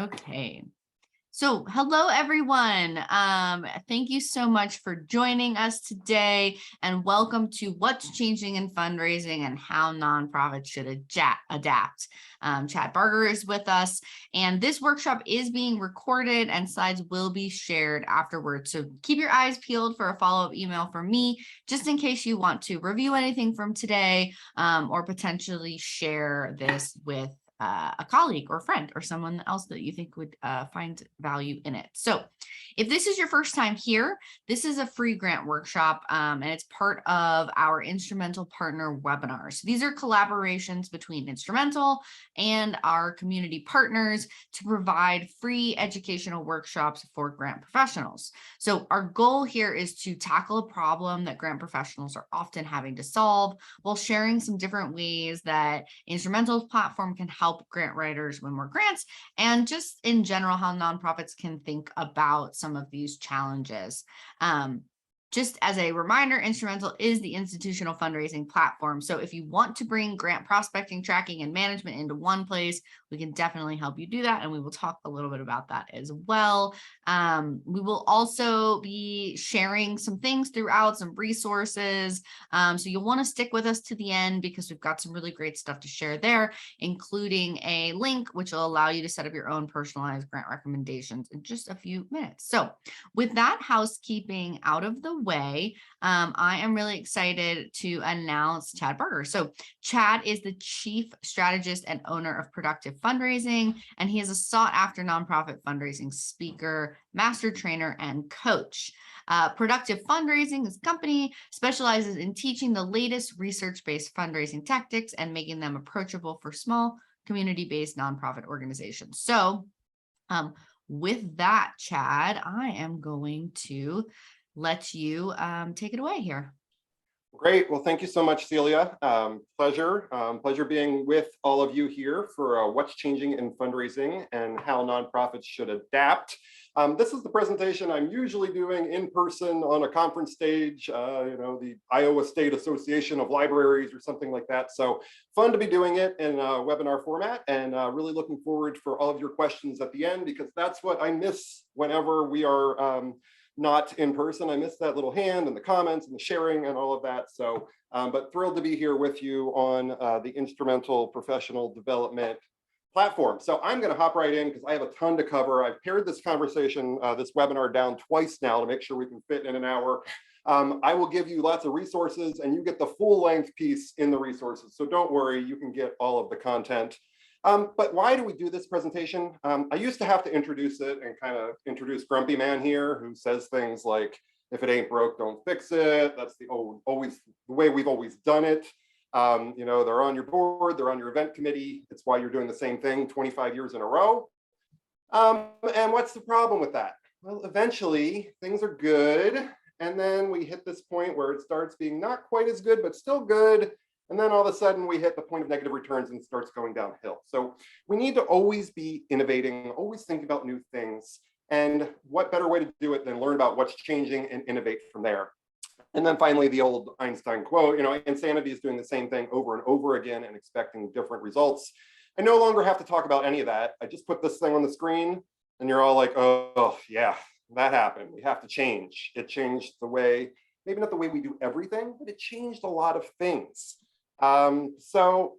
Okay. So, hello everyone. Thank you so much for joining us today, and welcome to What's Changing in Fundraising and How Nonprofits Should Adapt. Chad Barger is with us, and this workshop is being recorded and slides will be shared afterwards. So keep your eyes peeled for a follow-up email from me, just in case you want to review anything from today, or potentially share this with a colleague or friend or someone else that you think would find value in it. So if this is your first time here, this is a free grant workshop, and it's part of our Instrumental Partner webinars. These are collaborations between Instrumental and our community partners to provide free educational workshops for grant professionals. So our goal here is to tackle a problem that grant professionals are often having to solve while sharing some different ways that Instrumental's platform can help grant writers win more grants, and just in general, how nonprofits can think about some of these challenges. Just as a reminder, Instrumental is the institutional fundraising platform. So if you want to bring grant prospecting, tracking, and management into one place, we can definitely help you do that. And we will talk a little bit about that as well. We will also be sharing some things throughout, some resources. So you'll want to stick with us to the end because we've got some really great stuff to share there, including a link which will allow you to set up your own personalized grant recommendations in just a few minutes. So with that housekeeping out of the way, I am really excited to announce Chad Barger. So Chad is the Chief Strategist and owner of Productive Fundraising, and he is a sought after nonprofit fundraising speaker, master trainer, and coach. Productive Fundraising, this company, specializes in teaching the latest research-based fundraising tactics and making them approachable for small community-based nonprofit organizations. So with that, Chad, I am going to let you take it away here. Great. Well, thank you so much, Celia. Pleasure being with all of you here for What's Changing in Fundraising and How Nonprofits Should Adapt. This is the presentation I'm usually doing in person on a conference stage, the Iowa State Association of Libraries or something like that. So fun to be doing it in a webinar format, and really looking forward for all of your questions at the end, because that's what I miss whenever we are not in person. I miss that little hand and the comments and the sharing and all of that. So, but thrilled to be here with you on the Instrumental Professional Development platform. So I'm going to hop right in because I have a ton to cover. I've pared this conversation, this webinar down twice now to make sure we can fit in an hour. I will give you lots of resources, and you get the full length piece in the resources. So don't worry, you can get all of the content. But why do we do this presentation? I used to have to introduce it and kind of introduce Grumpy Man here, who says things like, if it ain't broke, don't fix it. That's the way we've always done it. They're on your board, they're on your event committee. It's why you're doing the same thing 25 years in a row. And what's the problem with that? Well, eventually things are good. And then we hit this point where it starts being not quite as good, but still good. And then all of a sudden we hit the point of negative returns and it starts going downhill. So we need to always be innovating, always think about new things. And what better way to do it than learn about what's changing and innovate from there. And then finally, the old Einstein quote, insanity is doing the same thing over and over again and expecting different results. I no longer have to talk about any of that. I just put this thing on the screen and you're all like, oh yeah, that happened. We have to change. It changed the way, maybe not the way we do everything, but it changed a lot of things. So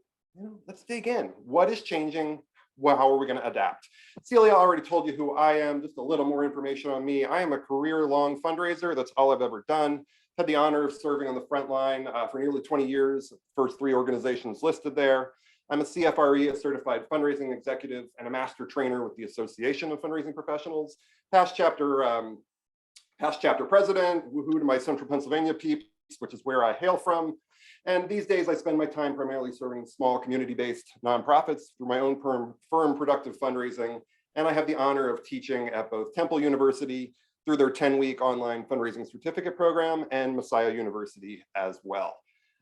let's dig in. What is changing? Well, how are we going to adapt? Celia already told you who I am. Just a little more information on me. I am a career-long fundraiser. That's all I've ever done. Had the honor of serving on the front line for nearly 20 years, first 3 organizations listed there. I'm a CFRE, a certified fundraising executive, and a master trainer with the Association of Fundraising Professionals. Past chapter president, woohoo to my Central Pennsylvania peeps, which is where I hail from. And these days I spend my time primarily serving small community-based nonprofits through my own firm, Productive Fundraising. And I have the honor of teaching at both Temple University through their 10-week online fundraising certificate program and Messiah University as well.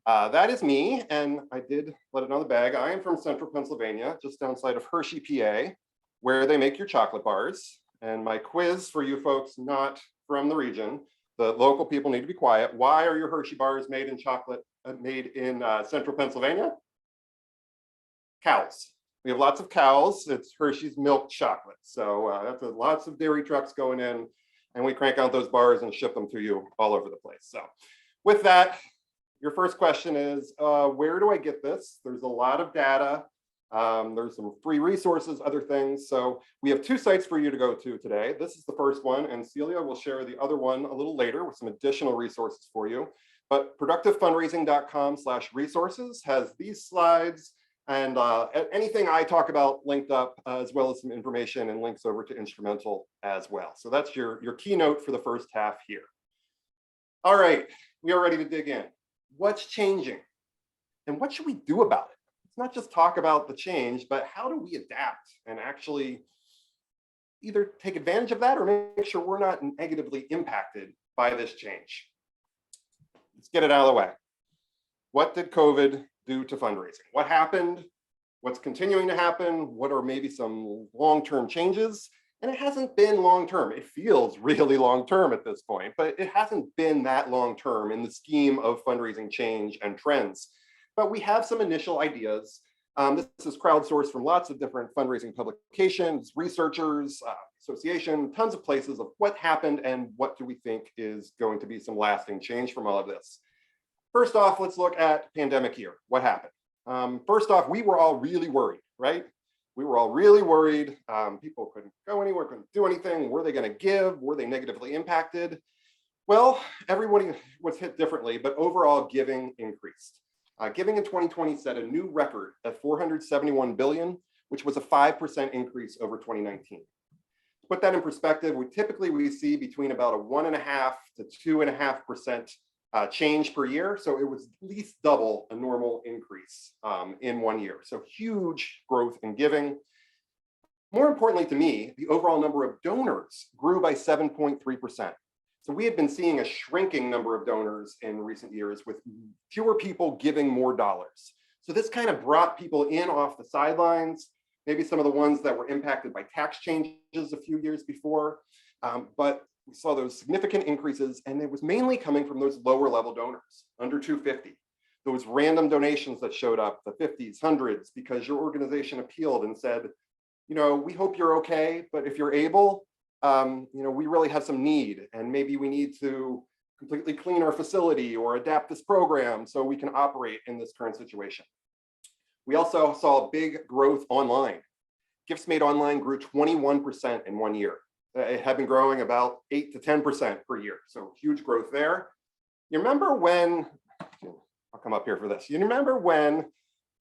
That is me, and I did let it on the bag. I am from Central Pennsylvania, just outside of Hershey, PA, where they make your chocolate bars. And my quiz for you folks not from the region, the local people need to be quiet. Why are your Hershey bars made in chocolate, made in Central Pennsylvania? Cows. We have lots of cows. It's Hershey's milk chocolate. So that's lots of dairy trucks going in, and we crank out those bars and ship them to you all over the place. So with that, your first question is, where do I get this? There's a lot of data. There's some free resources, other things. So we have 2 sites for you to go to today. This is the first one, and Celia will share the other one a little later with some additional resources for you. But productivefundraising.com/resources has these slides and anything I talk about linked up, as well as some information and links over to Instrumental as well. So that's your keynote for the first half here. All right, we are ready to dig in. What's changing? And what should we do about it? It's not just talk about the change, but how do we adapt and actually either take advantage of that or make sure we're not negatively impacted by this change? Let's get it out of the way. What did COVID do to fundraising? What happened? What's continuing to happen? What are maybe some long-term changes? And it hasn't been long-term. It feels really long-term at this point, but it hasn't been that long-term in the scheme of fundraising change and trends. But we have some initial ideas. This is crowdsourced from lots of different fundraising publications, researchers, association, tons of places of what happened and what do we think is going to be some lasting change from all of this. First off, let's look at pandemic year. What happened? First off, we were all really worried, right? We were all really worried. People couldn't go anywhere, couldn't do anything. Were they going to give? Were they negatively impacted? Well, everybody was hit differently, but overall giving increased. Giving in 2020 set a new record at $471 billion, which was a 5% increase over 2019. To put that in perspective, we typically see between about a 1.5% to 2.5% change per year. So it was at least double a normal increase in 1 year. So huge growth in giving. More importantly to me, the overall number of donors grew by 7.3%. So we had been seeing a shrinking number of donors in recent years with fewer people giving more dollars. So this kind of brought people in off the sidelines, maybe some of the ones that were impacted by tax changes a few years before. But we saw those significant increases, and it was mainly coming from those lower level donors, under 250. Those random donations that showed up, the 50s, 100s, because your organization appealed and said, you know, we hope you're okay, but if you're able, you know, we really have some need, and maybe we need to completely clean our facility or adapt this program so we can operate in this current situation. We also saw big growth online. Gifts made online grew 21% in 1 year. It had been growing about 8 to 10% per year. So huge growth there. You remember when, I'll come up here for this. You remember when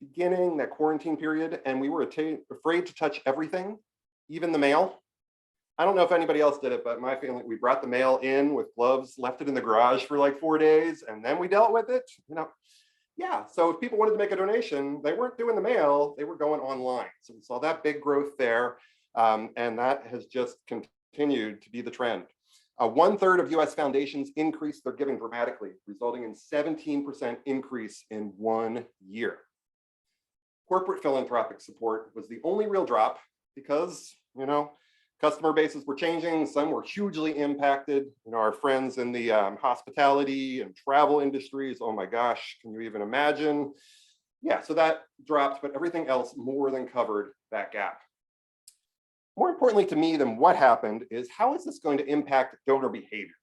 beginning that quarantine period and we were afraid to touch everything, even the mail? I don't know if anybody else did it, but my family, we brought the mail in with gloves, left it in the garage for like 4 days, and then we dealt with it. You know, yeah. So if people wanted to make a donation, they weren't doing the mail, they were going online. So we saw that big growth there. And that has just continued to be the trend. 1/3 of US foundations increased their giving dramatically, resulting in 17% increase in 1 year. Corporate philanthropic support was the only real drop because, you know, customer bases were changing. Some were hugely impacted. You know, our friends in the hospitality and travel industries, oh my gosh, can you even imagine? Yeah, so that dropped, but everything else more than covered that gap. More importantly to me than what happened is how is this going to impact donor behavior?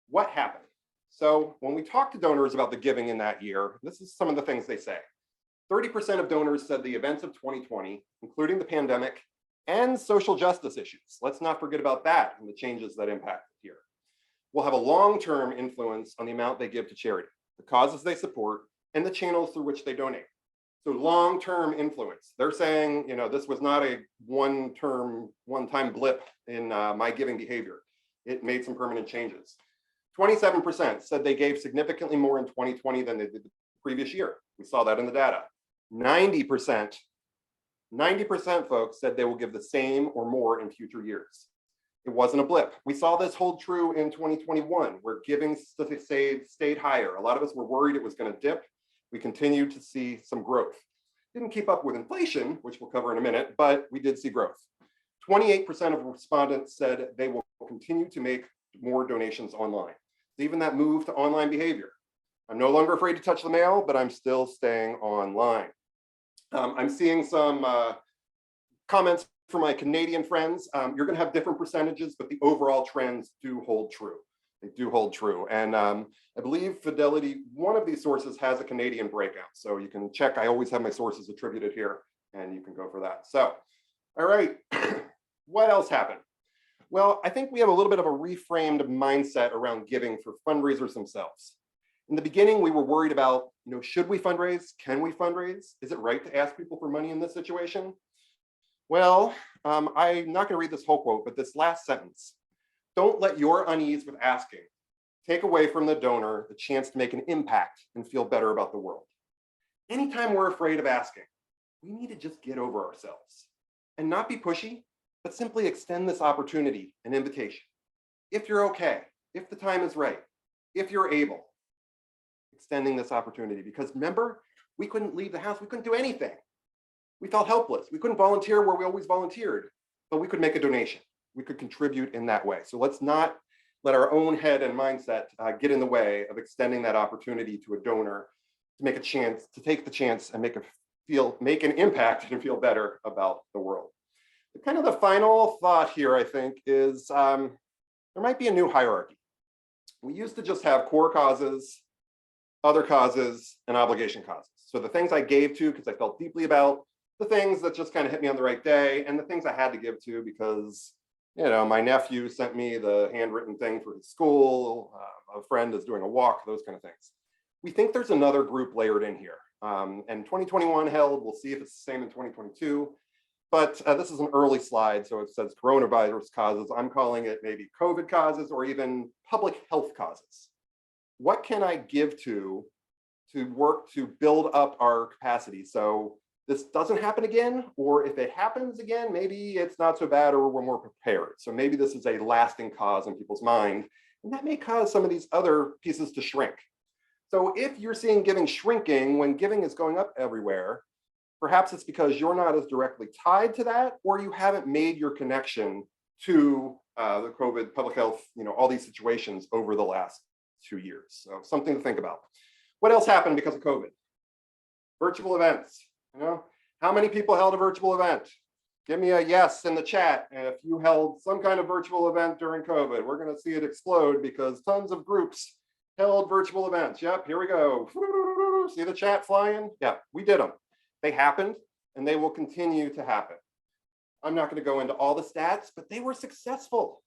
What happened? So when we talk to donors about the giving in that year, this is some of the things they say. 30% of donors said the events of 2020, including the pandemic and social justice issues, let's not forget about that and the changes that impacted here, will have a long-term influence on the amount they give to charity, the causes they support, and the channels through which they donate. So long-term influence. They're saying, you know, this was not a one-time blip in my giving behavior. It made some permanent changes. 27% said they gave significantly more in 2020 than they did the previous year. We saw that in the data. 90% folks said they will give the same or more in future years. It wasn't a blip. We saw this hold true in 2021, where giving stayed higher. A lot of us were worried it was going to dip. We continued to see some growth. Didn't keep up with inflation, which we'll cover in a minute, but we did see growth. 28% of respondents said they will continue to make more donations online. Even that move to online behavior. I'm no longer afraid to touch the mail, but I'm still staying online. I'm seeing some comments from my Canadian friends. You're going to have different percentages, but the overall trends do hold true. They do hold true. And I believe Fidelity, one of these sources has a Canadian breakout. So you can check. I always have my sources attributed here, and you can go for that. So, all right, what else happened? Well, I think we have a little bit of a reframed mindset around giving for fundraisers themselves. In the beginning, we were worried about, should we fundraise? Can we fundraise? Is it right to ask people for money in this situation? Well, I'm not going to read this whole quote, but this last sentence: don't let your unease with asking take away from the donor the chance to make an impact and feel better about the world. Anytime we're afraid of asking, we need to just get over ourselves and not be pushy, but simply extend this opportunity and invitation. If you're okay, if the time is right, if you're able, extending this opportunity. Because remember, we couldn't leave the house, we couldn't do anything. We felt helpless. We couldn't volunteer where we always volunteered, but we could make a donation. We could contribute in that way. So let's not let our own head and mindset get in the way of extending that opportunity to a donor to make a chance, to take the chance and make an impact and feel better about the world. Kind of the final thought here, I think, is there might be a new hierarchy. We used to just have core causes, other causes, and obligation causes. So the things I gave to because I felt deeply about, the things that just kind of hit me on the right day, and the things I had to give to because, my nephew sent me the handwritten thing for his school, a friend is doing a walk, those kind of things. We think there's another group layered in here. And 2021 held, we'll see if it's the same in 2022. But this is an early slide, so it says coronavirus causes. I'm calling it maybe COVID causes or even public health causes. What can I give to work to build up our capacity so this doesn't happen again? Or if it happens again, maybe it's not so bad or we're more prepared. So maybe this is a lasting cause in people's mind, and that may cause some of these other pieces to shrink. So if you're seeing giving shrinking when giving is going up everywhere, perhaps it's because you're not as directly tied to that, or you haven't made your connection to the COVID, public health, all these situations over the last 2 years. So something to think about. What else happened because of COVID? Virtual events. How many people held a virtual event? Give me a yes in the chat if you held some kind of virtual event during COVID. We're going to see it explode because tons of groups held virtual events. Yep, here we go. See the chat flying? Yeah, we did them. They happened and they will continue to happen. I'm not going to go into all the stats, but they were successful.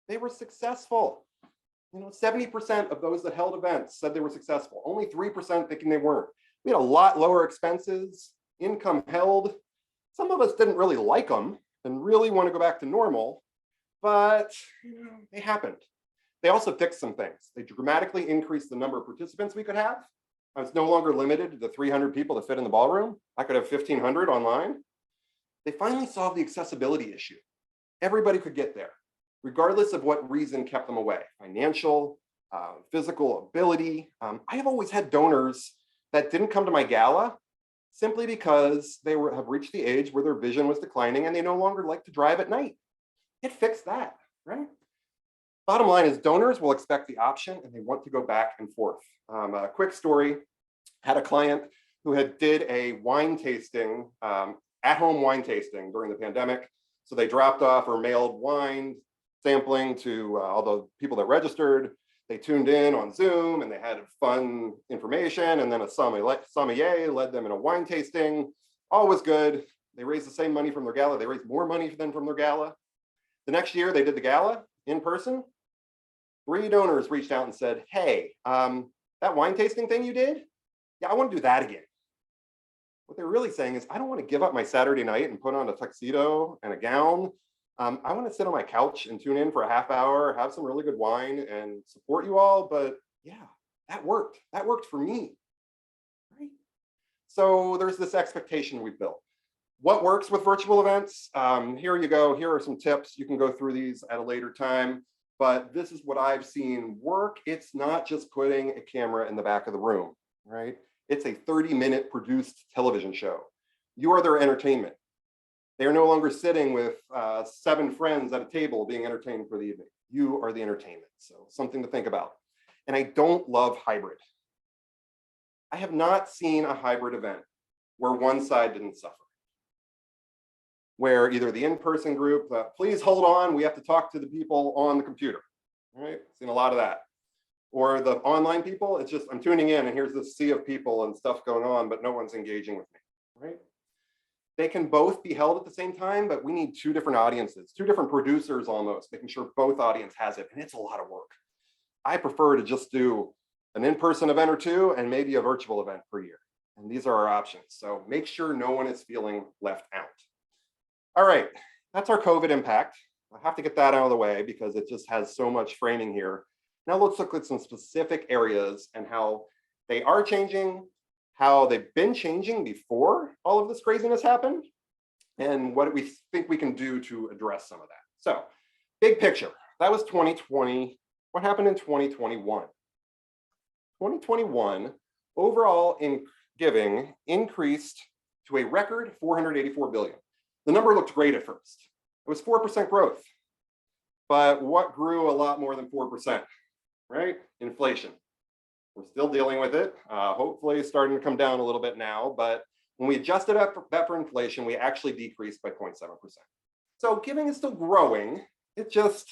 They were successful. 70% of those that held events said they were successful. Only 3% thinking they weren't. We had a lot lower expenses, income held. Some of us didn't really like them and really want to go back to normal, but they happened. They also fixed some things. They dramatically increased the number of participants we could have. I was no longer limited to the 300 people that fit in the ballroom. I could have 1,500 online. They finally solved the accessibility issue. Everybody could get there, regardless of what reason kept them away: financial, physical ability. I have always had donors that didn't come to my gala simply because they have reached the age where their vision was declining and they no longer like to drive at night. It fixed that, right? Bottom line is donors will expect the option and they want to go back and forth. A quick story: had a client who did a wine tasting, at-home wine tasting during the pandemic. So they dropped off or mailed wine sampling to all the people that registered. They tuned in on Zoom and they had fun information. And then a sommelier led them in a wine tasting. All was good. They raised the same money from their gala. They raised more money than from their gala. The next year they did the gala in person. 3 donors reached out and said, hey, that wine tasting thing you did? Yeah, I want to do that again. What they're really saying is, I don't want to give up my Saturday night and put on a tuxedo and a gown. I want to sit on my couch and tune in for a half hour, have some really good wine and support you all. But yeah, that worked. That worked for me. Right? So there's this expectation we've built. What works with virtual events? Here you go. Here are some tips. You can go through these at a later time. But this is what I've seen work. It's not just putting a camera in the back of the room, right? It's a 30-minute produced television show. You are their entertainment. They are no longer sitting with 7 friends at a table being entertained for the evening. You are the entertainment. So something to think about. And I don't love hybrid. I have not seen a hybrid event where one side didn't suffer. Where either the in-person group, please hold on, we have to talk to the people on the computer, right? Seen a lot of that. Or the online people, it's just, I'm tuning in and here's this sea of people and stuff going on, but no one's engaging with me, right? They can both be held at the same time, but we need two different audiences, two different producers almost, making sure both audience has it, and it's a lot of work. I prefer to just do an in-person event or two and maybe a virtual event per year. And these are our options. So make sure no one is feeling left out. All right, that's our COVID impact. I have to get that out of the way because it just has so much framing here. Now let's look at some specific areas and how they are changing, how they've been changing before all of this craziness happened, and what we think we can do to address some of that. So, big picture, that was 2020. What happened in 2021? 2021, overall in giving increased to a record 484 billion. The number looked great at first. It was 4% growth. But what grew a lot more than 4%, right? Inflation. We're still dealing with it. Hopefully it's starting to come down a little bit now, but when we adjusted that for inflation, we actually decreased by 0.7%. So giving is still growing. It just,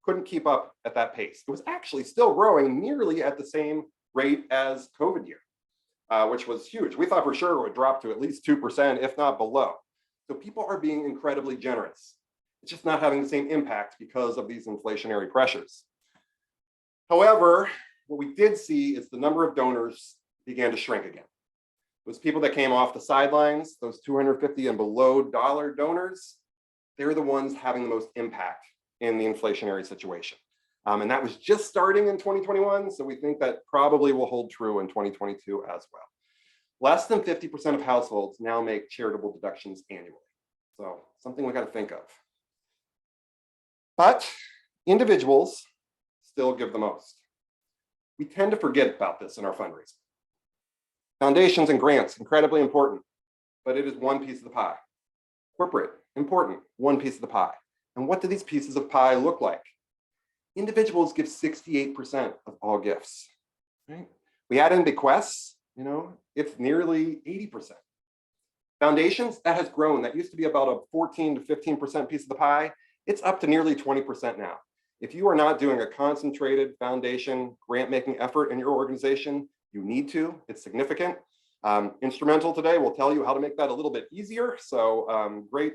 couldn't keep up at that pace. It was actually still growing nearly at the same rate as COVID year, which was huge. We thought for sure it would drop to at least 2%, if not below. So people are being incredibly generous. It's just not having the same impact because of these inflationary pressures. However, what we did see is the number of donors began to shrink again. Those people that came off the sidelines, those $250 and below donors, they're the ones having the most impact in the inflationary situation. And that was just starting in 2021, so we think that probably will hold true in 2022 as well. Less than 50% of households now make charitable deductions annually. So something we got to think of. But individuals still give the most. We tend to forget about this in our fundraising. Foundations and grants, incredibly important, but it is one piece of the pie. Corporate, important, one piece of the pie. And what do these pieces of pie look like? Individuals give 68% of all gifts, right? We add in bequests, it's nearly 80%. Foundations, that has grown. That used to be about a 14 to 15% piece of the pie. It's up to nearly 20% now. If you are not doing a concentrated foundation grant-making effort in your organization, you need to. It's significant. Instrumental today will tell you how to make that a little bit easier. So great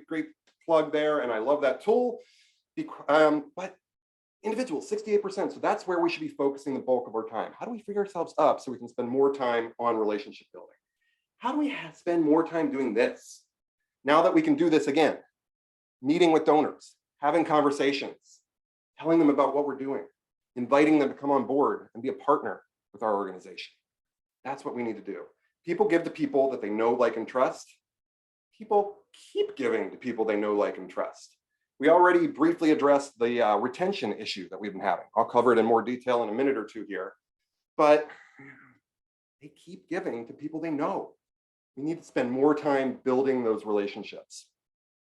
plug there, and I love that tool. But individuals, 68%. So that's where we should be focusing the bulk of our time. How do we free ourselves up so we can spend more time on relationship building? How do we spend more time doing this? Now that we can do this again, meeting with donors, having conversations, telling them about what we're doing, inviting them to come on board and be a partner with our organization. That's what we need to do. People give to people that they know, like, and trust. People keep giving to people they know, like, and trust. We already briefly addressed the retention issue that we've been having. I'll cover it in more detail in a minute or two here, but they keep giving to people they know. We need to spend more time building those relationships.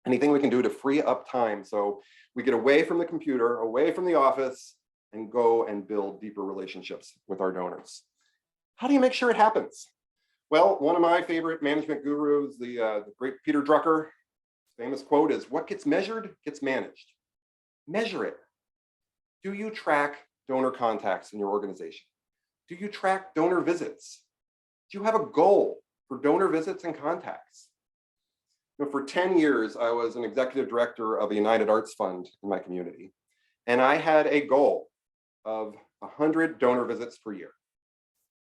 Anything we can do to free up time so we get away from the computer, away from the office, and go and build deeper relationships with our donors. How do you make sure it happens? Well, one of my favorite management gurus, the great Peter Drucker, famous quote is, "What gets measured gets managed." Measure it. Do you track donor contacts in your organization? Do you track donor visits? Do you have a goal for donor visits and contacts? For 10 years, I was an executive director of a United Arts Fund in my community, and I had a goal of 100 donor visits per year.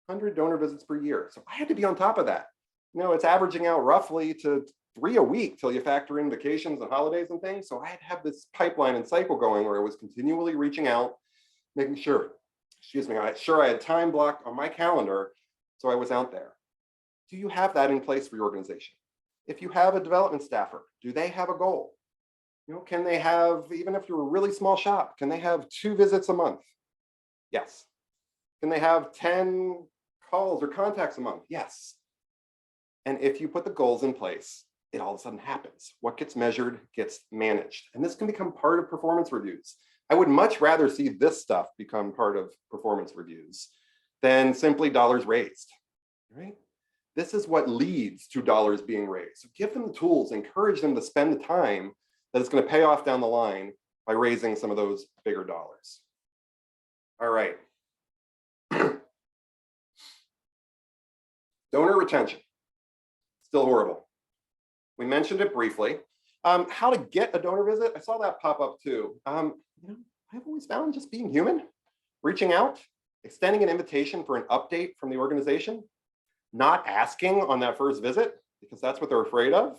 100 donor visits per year. So I had to be on top of that. It's averaging out roughly to 3 a week till you factor in vacations and holidays and things. So I had to have this pipeline and cycle going where I was continually reaching out, making sure, I had time blocked on my calendar, so I was out there. Do you have that in place for your organization? If you have a development staffer, do they have a goal? Can they have, even if you're a really small shop, can they have 2 visits a month? Yes. Can they have 10 calls or contacts a month? Yes. And if you put the goals in place, it all of a sudden happens. What gets measured gets managed. And this can become part of performance reviews. I would much rather see this stuff become part of performance reviews than simply dollars raised, right? This is what leads to dollars being raised. So give them the tools, encourage them to spend the time that it's going to pay off down the line by raising some of those bigger dollars. All right. Donor retention, still horrible. We mentioned it briefly. How to get a donor visit, I saw that pop up too. I've always found just being human, reaching out, extending an invitation for an update from the organization, not asking on that first visit because that's what they're afraid of.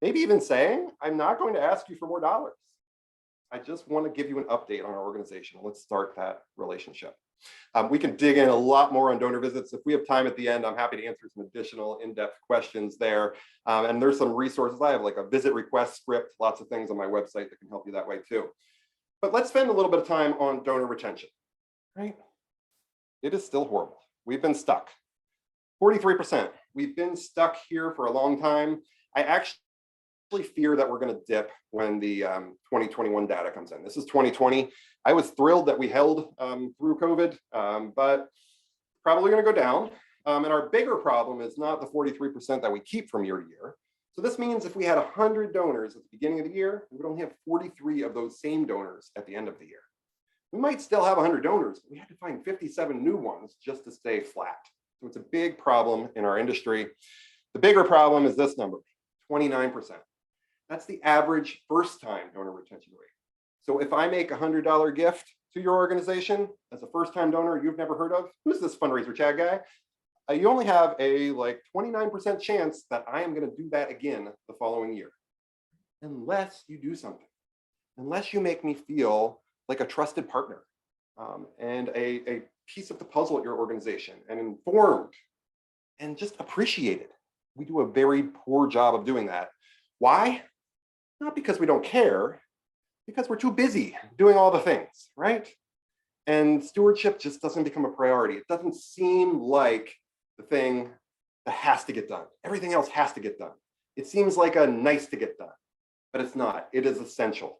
Maybe even saying, I'm not going to ask you for more dollars. I just want to give you an update on our organization. Let's start that relationship. We can dig in a lot more on donor visits. If we have time at the end, I'm happy to answer some additional in-depth questions there. And there's some resources. I have like a visit request script, lots of things on my website that can help you that way too. But let's spend a little bit of time on donor retention, right? It is still horrible. We've been stuck. 43%. We've been stuck here for a long time. I actually fear that we're going to dip when the 2021 data comes in. This is 2020. I was thrilled that we held through COVID, but probably going to go down. And our bigger problem is not the 43% that we keep from year to year. So this means if we had 100 donors at the beginning of the year, we would only have 43 of those same donors at the end of the year. We might still have 100 donors, but we had to find 57 new ones just to stay flat. So it's a big problem in our industry. The bigger problem is this number, 29%. That's the average first-time donor retention rate. So if I make a $100 gift to your organization as a first-time donor you've never heard of, who's this fundraiser Chad guy? You only have a like 29% chance that I am going to do that again the following year, unless you do something, unless you make me feel like a trusted partner and a piece of the puzzle at your organization and informed and just appreciated. We do a very poor job of doing that. Why? Not because we don't care, because we're too busy doing all the things, right? And stewardship just doesn't become a priority. It doesn't seem like the thing that has to get done. Everything else has to get done. It seems like a nice to get done, but it's not. It is essential.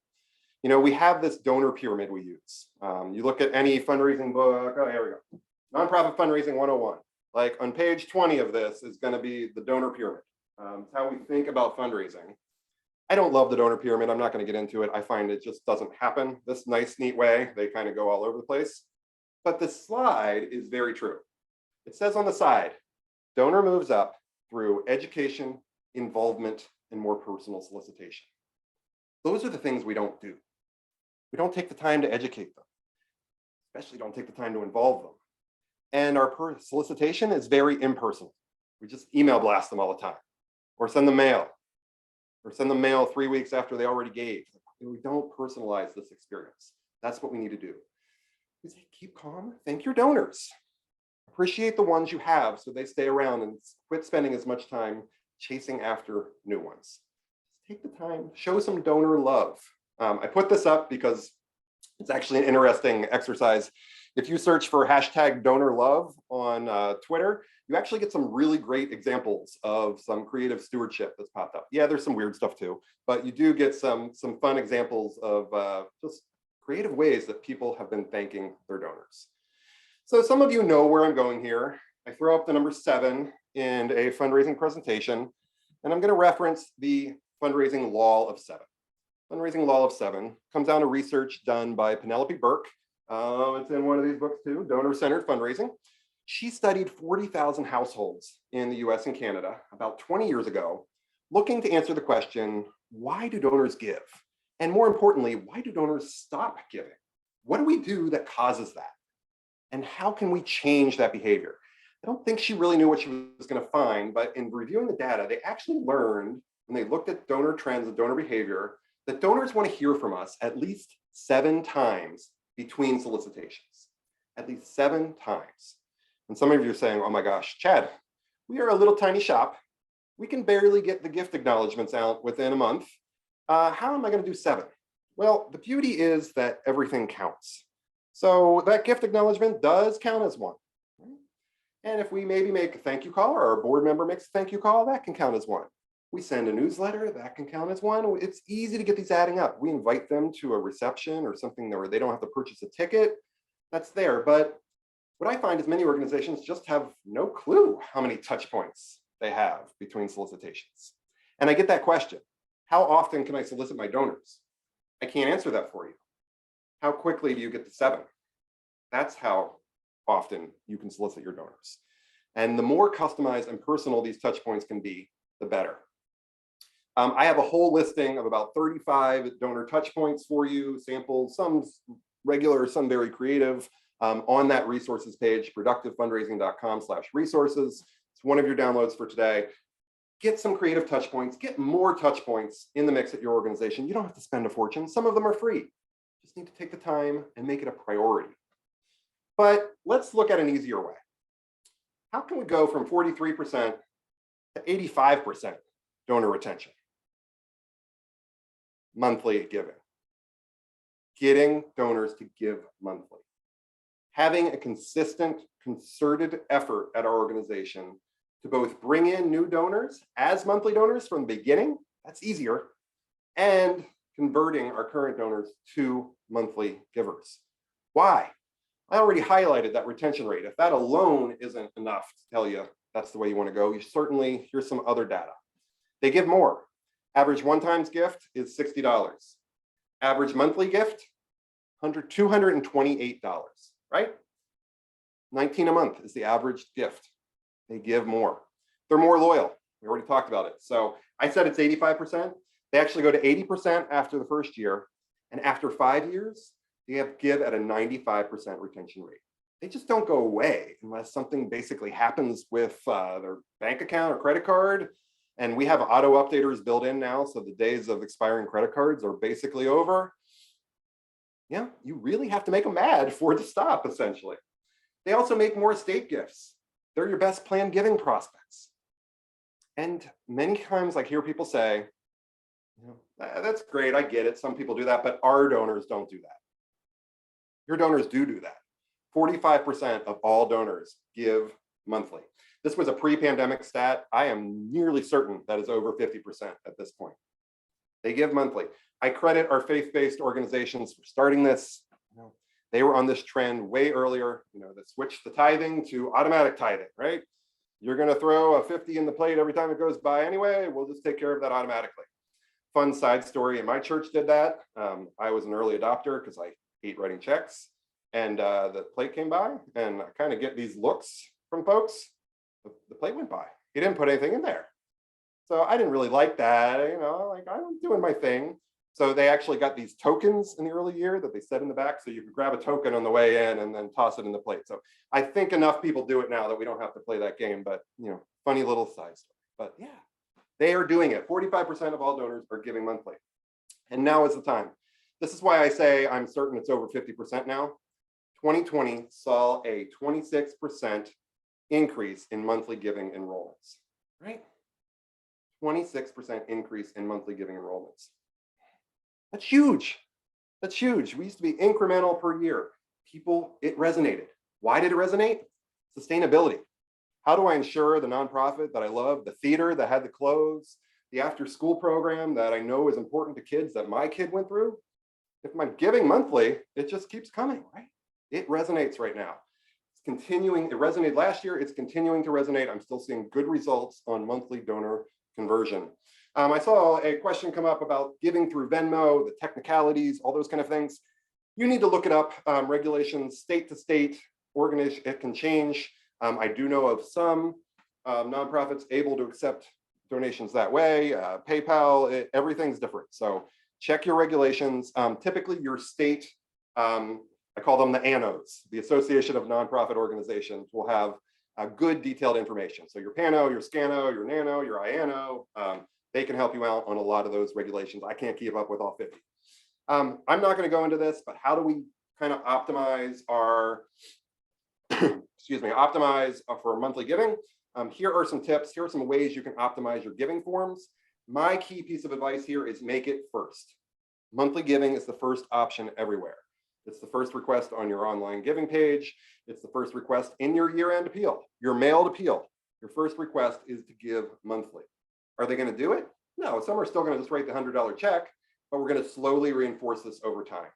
You know, we have this donor pyramid we use. You look at any fundraising book, oh, here we go. Nonprofit Fundraising 101. Like on page 20 of this is going to be the donor pyramid. It's how we think about fundraising. I don't love the donor pyramid. I'm not going to get into it. I find it just doesn't happen this nice, neat way. They kind of go all over the place. But this slide is very true. It says on the side, donor moves up through education, involvement, and more personal solicitation. Those are the things we don't do. We don't take the time to educate them, especially don't take the time to involve them. And our solicitation is very impersonal. We just email blast them all the time, or send them mail, or send them mail 3 weeks after they already gave. We don't personalize this experience. That's what we need to do. We say, keep calm, thank your donors. Appreciate the ones you have so they stay around and quit spending as much time chasing after new ones. Just take the time, show some donor love. I put this up because it's actually an interesting exercise. If you search for hashtag donor love on Twitter, you actually get some really great examples of some creative stewardship that's popped up. Yeah, there's some weird stuff too, but you do get some fun examples of just creative ways that people have been thanking their donors. So some of you know where I'm going here. I throw up the number 7 in a fundraising presentation, and I'm going to reference the fundraising law of 7. Fundraising law of 7 comes down to research done by Penelope Burke. It's in one of these books too, Donor-Centered Fundraising. She studied 40,000 households in the US and Canada about 20 years ago, looking to answer the question, why do donors give? And more importantly, why do donors stop giving? What do we do that causes that? And how can we change that behavior? I don't think she really knew what she was going to find, but in reviewing the data, they actually learned when they looked at donor trends and donor behavior that donors want to hear from us at least 7 times between solicitations, at least 7 times. And some of you are saying, oh my gosh, Chad, we are a little tiny shop. We can barely get the gift acknowledgements out within a month. How am I going to do 7? Well, the beauty is that everything counts. So that gift acknowledgement does count as 1. And if we maybe make a thank you call or our board member makes a thank you call, that can count as 1. We send a newsletter, that can count as 1. It's easy to get these adding up. We invite them to a reception or something where they don't have to purchase a ticket. That's there. But what I find is many organizations just have no clue how many touch points they have between solicitations. And I get that question, how often can I solicit my donors? I can't answer that for you. How quickly do you get to 7? That's how often you can solicit your donors. And the more customized and personal these touch points can be, the better. I have a whole listing of about 35 donor touch points for you, samples, some regular, some very creative, on that resources page, productivefundraising.com/resources. It's one of your downloads for today. Get some creative touch points, get more touch points in the mix at your organization. You don't have to spend a fortune. Some of them are free. Just need to take the time and make it a priority. But let's look at an easier way. How can we go from 43% to 85% donor retention? Monthly giving. Getting donors to give monthly. Having a consistent, concerted effort at our organization to both bring in new donors as monthly donors from the beginning, that's easier, and converting our current donors to monthly givers. Why? I already highlighted that retention rate. If that alone isn't enough to tell you that's the way you want to go, here's some other data. They give more. Average one-time gift is $60. Average monthly gift, $228, right? 19 a month is the average gift. They give more. They're more loyal. We already talked about it. So I said it's 85%. They actually go to 80% after the first year. And after 5 years, they give at a 95% retention rate. They just don't go away unless something basically happens with their bank account or credit card. And we have auto updaters built in now, so the days of expiring credit cards are basically over. Yeah, you really have to make them mad for it to stop, essentially. They also make more estate gifts. They're your best planned giving prospects. And many times I hear people say, that's great, I get it, some people do that, but our donors don't do that. Your donors do that. 45% of all donors give monthly. This was a pre-pandemic stat. I am nearly certain that is over 50% at this point. They give monthly. I credit our faith-based organizations for starting this. They were on this trend way earlier, that switched the tithing to automatic tithing, right? You're going to throw a 50 in the plate every time it goes by anyway. We'll just take care of that automatically. Fun side story, and my church did that. I was an early adopter because I hate writing checks. And the plate came by, and I kind of get these looks from folks. The plate went by. He didn't put anything in there. So I didn't really like that, I'm doing my thing. So they actually got these tokens in the early year that they set in the back, so you could grab a token on the way in and then toss it in the plate. So I think enough people do it now that we don't have to play that game, but funny little side story. But yeah, they are doing it. 45% of all donors are giving monthly. And now is the time. This is why I say I'm certain it's over 50% now. 2020 saw a 26% increase in monthly giving enrollments, right? 26% increase in monthly giving enrollments. That's huge. That's huge. We used to be incremental per year. It resonated. Why did it resonate? Sustainability. How do I ensure the nonprofit that I love, the theater that had to close, the after school program that I know is important to kids that my kid went through? If I'm giving monthly, it just keeps coming, right? It resonates right now. It's continuing. It resonated last year. It's continuing to resonate. I'm still seeing good results on monthly donor conversion. I saw a question come up about giving through Venmo, the technicalities, all those kind of things. You need to look it up. Regulations, state to state, organization, it can change. I do know of some nonprofits able to accept donations that way. PayPal, everything's different. So check your regulations. Typically your state, I call them the ANOs, the Association of Nonprofit Organizations, will have good detailed information. So your PANO, your SCANO, your NANO, your IANO, they can help you out on a lot of those regulations. I can't keep up with all 50. I'm not going to go into this, but how do we kind of optimize our, optimize for monthly giving? Here are some tips. Here are some ways you can optimize your giving forms. My key piece of advice here is make it first. Monthly giving is the first option everywhere. It's the first request on your online giving page. It's the first request in your year-end appeal, your mailed appeal. Your first request is to give monthly. Are they going to do it? No, some are still going to just write the $100 check, but we're going to slowly reinforce this over time.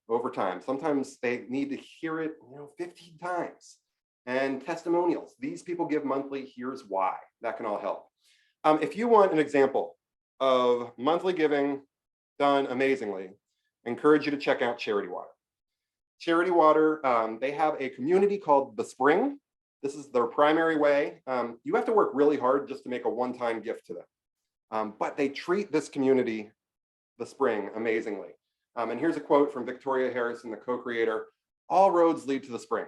Over time. Sometimes they need to hear it 15 times. and testimonials. These people give monthly, here's why. That can all help. If you want an example of monthly giving done amazingly, I encourage you to check out Charity Water. Charity Water, they have a community called The Spring. This is their primary way. You have to work really hard just to make a one-time gift to them. But they treat this community, The Spring, amazingly. And here's a quote from Victoria Harrison, the co-creator: "All roads lead to the spring.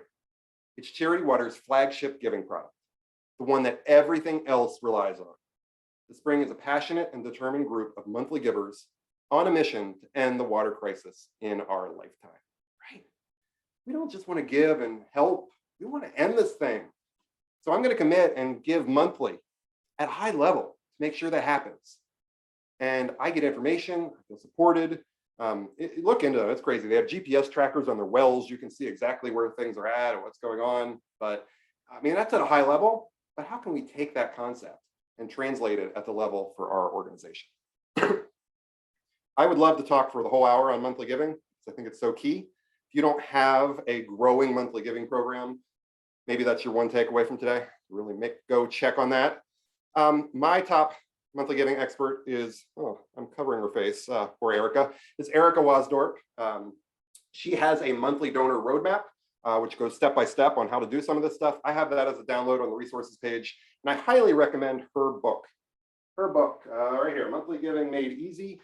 It's Charity Water's flagship giving product, the one that everything else relies on. The Spring is a passionate and determined group of monthly givers on a mission to end the water crisis in our lifetime." Right? We don't just want to give and help. We want to end this thing. So I'm going to commit and give monthly at a high level to make sure that happens. And I get information, I feel supported. Look into it, it's crazy. They have GPS trackers on their wells. You can see exactly where things are at and what's going on. But I mean, that's at a high level. But how can we take that concept and translate it at the level for our organization? I would love to talk for the whole hour on monthly giving, because I think it's so key. If you don't have a growing monthly giving program, maybe that's your one takeaway from today. Really go check on that. My top monthly giving expert is, I'm covering her face, poor Erica, is Erica Wasdorp. She has a monthly donor roadmap, which goes step by step on how to do some of this stuff. I have that as a download on the resources page, and I highly recommend her book. Her book right here, Monthly Giving Made Easy.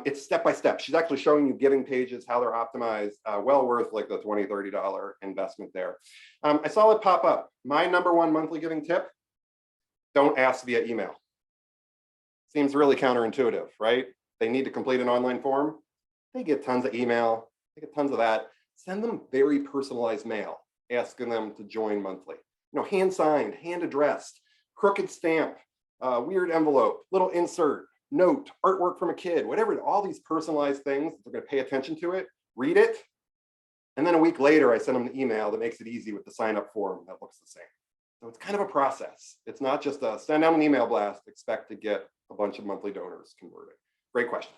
It's step by step. She's actually showing you giving pages, how they're optimized, well worth like the $20, $30 investment there. I saw it pop up. My number one monthly giving tip: don't ask via email. Seems really counterintuitive, right? They need to complete an online form. They get tons of email. They get tons of that. Send them very personalized mail, asking them to join monthly. You know, hand signed, hand addressed, crooked stamp, weird envelope, little insert, note, artwork from a kid, whatever, all these personalized things. They're going to pay attention to it, read it. And then a week later, I send them an email that makes it easy with the sign up form that looks the same. So it's kind of a process. It's not just a send out an email blast, expect to get a bunch of monthly donors converted. Great question.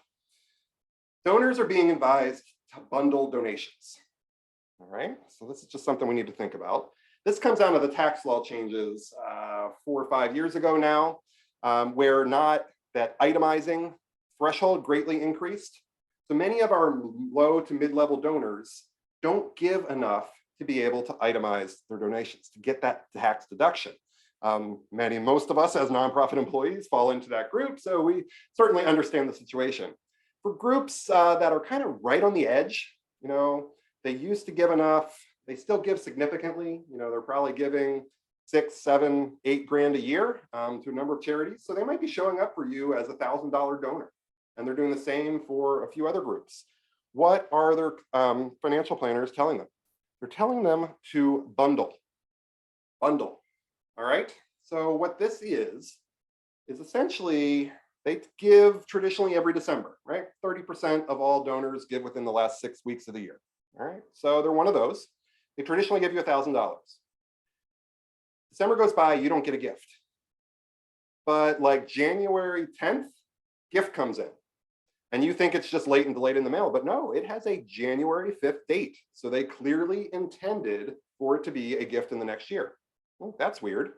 Donors are being advised to bundle donations. All right, so this is just something we need to think about. This comes down to the tax law changes 4 or 5 years ago now, where not that itemizing threshold greatly increased. So many of our low to mid-level donors don't give enough to be able to itemize their donations, to get that tax deduction. Most of us as nonprofit employees fall into that group, so we certainly understand the situation. For groups that are kind of right on the edge, you know, they used to give enough, they still give significantly, you know, they're probably giving 6, 7, 8 grand a year to a number of charities. So they might be showing up for you as a $1,000 donor, and they're doing the same for a few other groups. What are their financial planners telling them? They're telling them to bundle. All right. So what this is essentially they give traditionally every December, right? 30% of all donors give within the last 6 weeks of the year. All right. So they're one of those. They traditionally give you $1,000. December goes by, you don't get a gift. But like January 10th, gift comes in. And you think it's just late and delayed in the mail, but no, it has a January 5th date. So they clearly intended for it to be a gift in the next year. Well, that's weird.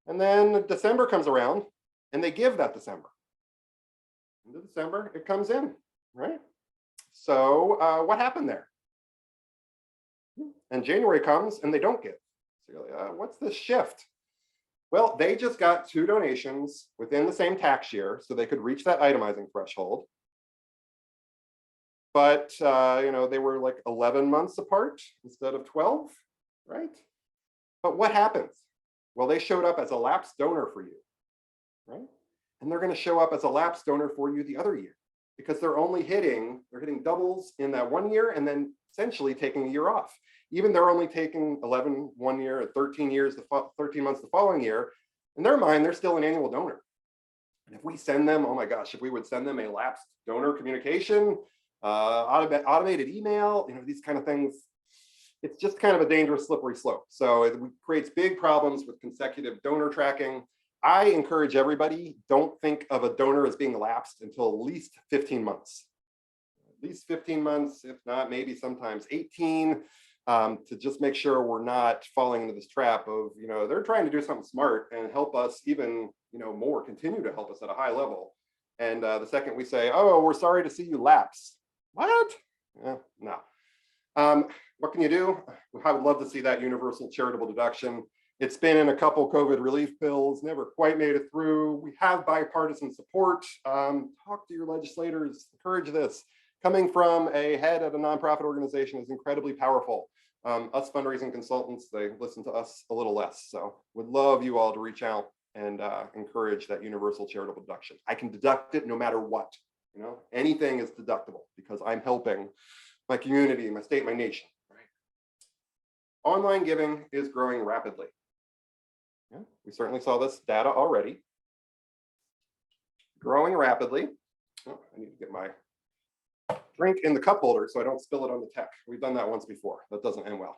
And then December comes around and they give that December. Into December, it comes in, right? So what happened there? And January comes and they don't give. So you're like, what's this shift? Well, they just got 2 donations within the same tax year, so they could reach that itemizing threshold. But you know, they were like 11 months apart instead of 12, right? But what happens? Well, they showed up as a lapsed donor for you, right? And they're going to show up as a lapsed donor for you the other year, because they're hitting doubles in that 1 year and then essentially taking a year off. Even they're only taking 11 1 year and 13 months the following year. In their mind, they're still an annual donor. And if we send them, oh my gosh, if we would send them a lapsed donor communication, automated email, you know, these kind of things, it's just kind of a dangerous slippery slope. So it creates big problems with consecutive donor tracking. I encourage everybody, don't think of a donor as being lapsed until at least 15 months. At least 15 months, if not maybe sometimes 18. to just make sure we're not falling into this trap of, they're trying to do something smart and help us even, more, continue to help us at a high level. And the second we say, oh, we're sorry to see you lapse. What? No. What can you do? I would love to see that universal charitable deduction. It's been in a couple COVID relief bills, never quite made it through. We have bipartisan support. Talk to your legislators, encourage this. Coming from a head of a nonprofit organization is incredibly powerful. Us fundraising consultants, they listen to us a little less. So would love you all to reach out and encourage that universal charitable deduction. I can deduct it no matter what. Anything is deductible because I'm helping my community, my state, my nation. Right? Online giving is growing rapidly. Yeah, we certainly saw this data already. Growing rapidly. Oh, I need to get my drink in the cup holder so I don't spill it on the tech. We've done that once before. That doesn't end well.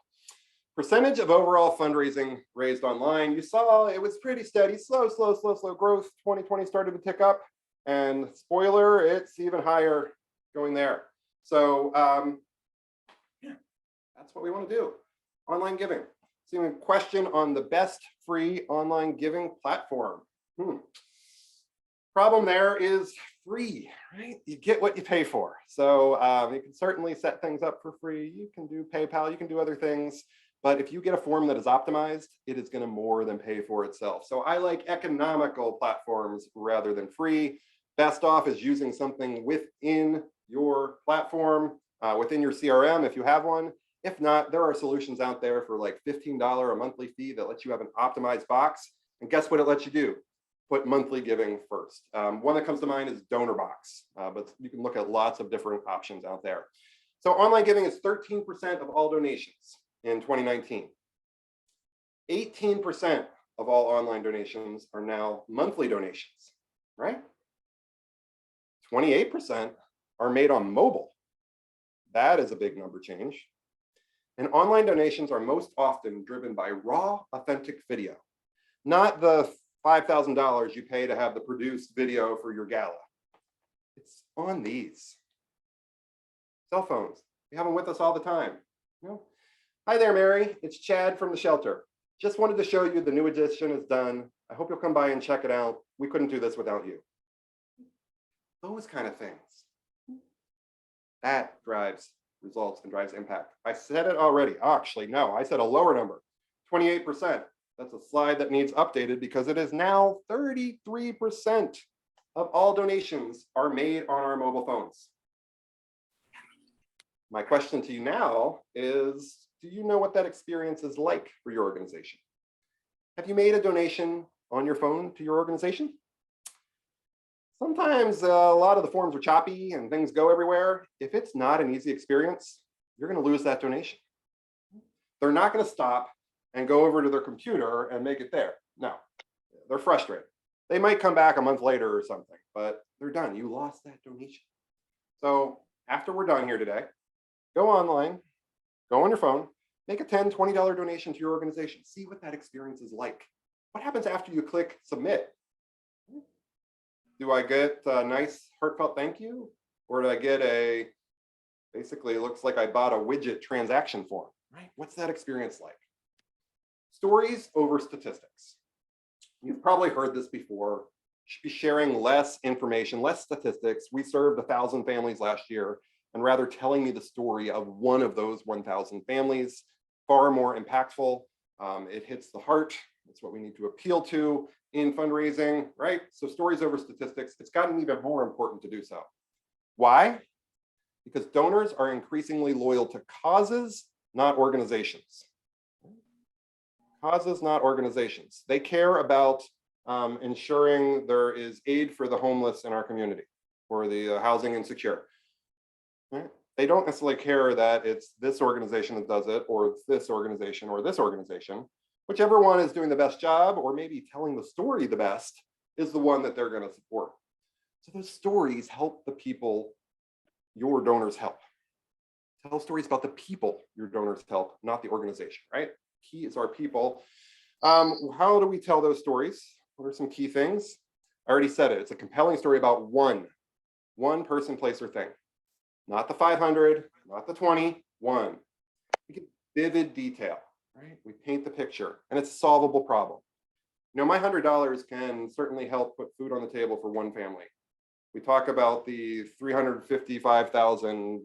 Percentage of overall fundraising raised online. You saw it was pretty steady, slow growth. 2020 started to tick up, and spoiler, it's even higher going there. So yeah, that's what we want to do. Online giving. So a question on the best free online giving platform. Problem there is free, right? You get what you pay for. So you can certainly set things up for free. You can do PayPal, you can do other things. But if you get a form that is optimized, it is going to more than pay for itself. So I like economical platforms rather than free. Best off is using something within your platform, within your CRM if you have one. If not, there are solutions out there for like $15 a monthly fee that lets you have an optimized box. And guess what it lets you do? Put monthly giving first. One that comes to mind is DonorBox, but you can look at lots of different options out there. So online giving is 13% of all donations in 2019. 18% of all online donations are now monthly donations, right? 28% are made on mobile. That is a big number change. And online donations are most often driven by raw, authentic video, not the $5,000 you pay to have the produced video for your gala. It's on these cell phones. We have them with us all the time. Hi there, Mary. It's Chad from the shelter. Just wanted to show you the new edition is done. I hope you'll come by and check it out. We couldn't do this without you. Those kind of things. That drives results and drives impact. I said it already. Actually, no, I said a lower number, 28%. That's a slide that needs updated because it is now 33% of all donations are made on our mobile phones. My question to you now is, do you know what that experience is like for your organization? Have you made a donation on your phone to your organization? Sometimes a lot of the forms are choppy and things go everywhere. If it's not an easy experience, you're going to lose that donation. They're not going to stop and go over to their computer and make it there. No, they're frustrated. They might come back a month later or something, but they're done. You lost that donation. So after we're done here today, go online, go on your phone, make a $10, $20 donation to your organization. See what that experience is like. What happens after you click submit? Do I get a nice heartfelt thank you? Or do I get a, basically it looks like I bought a widget transaction form, right? What's that experience like? Stories over statistics. You've probably heard this before. Should be sharing less information, less statistics. We served 1,000 families last year, and rather telling me the story of one of those 1,000 families, far more impactful. It hits the heart. That's what we need to appeal to in fundraising, right? So stories over statistics, it's gotten even more important to do so. Why? Because donors are increasingly loyal to causes, not organizations. Causes, not organizations. They care about ensuring there is aid for the homeless in our community, or the housing insecure. Right? They don't necessarily care that it's this organization that does it, or it's this organization or this organization. Whichever one is doing the best job, or maybe telling the story the best, is the one that they're going to support. So those stories help the people your donors help. Tell stories about the people your donors help, not the organization, right? Key is our people. How do we tell those stories? What are some key things? I already said it. It's a compelling story about one person, place, or thing. Not the 500, not the 20, one. vivid detail, right? We paint the picture and it's a solvable problem. My $100 can certainly help put food on the table for one family. We talk about the 355,000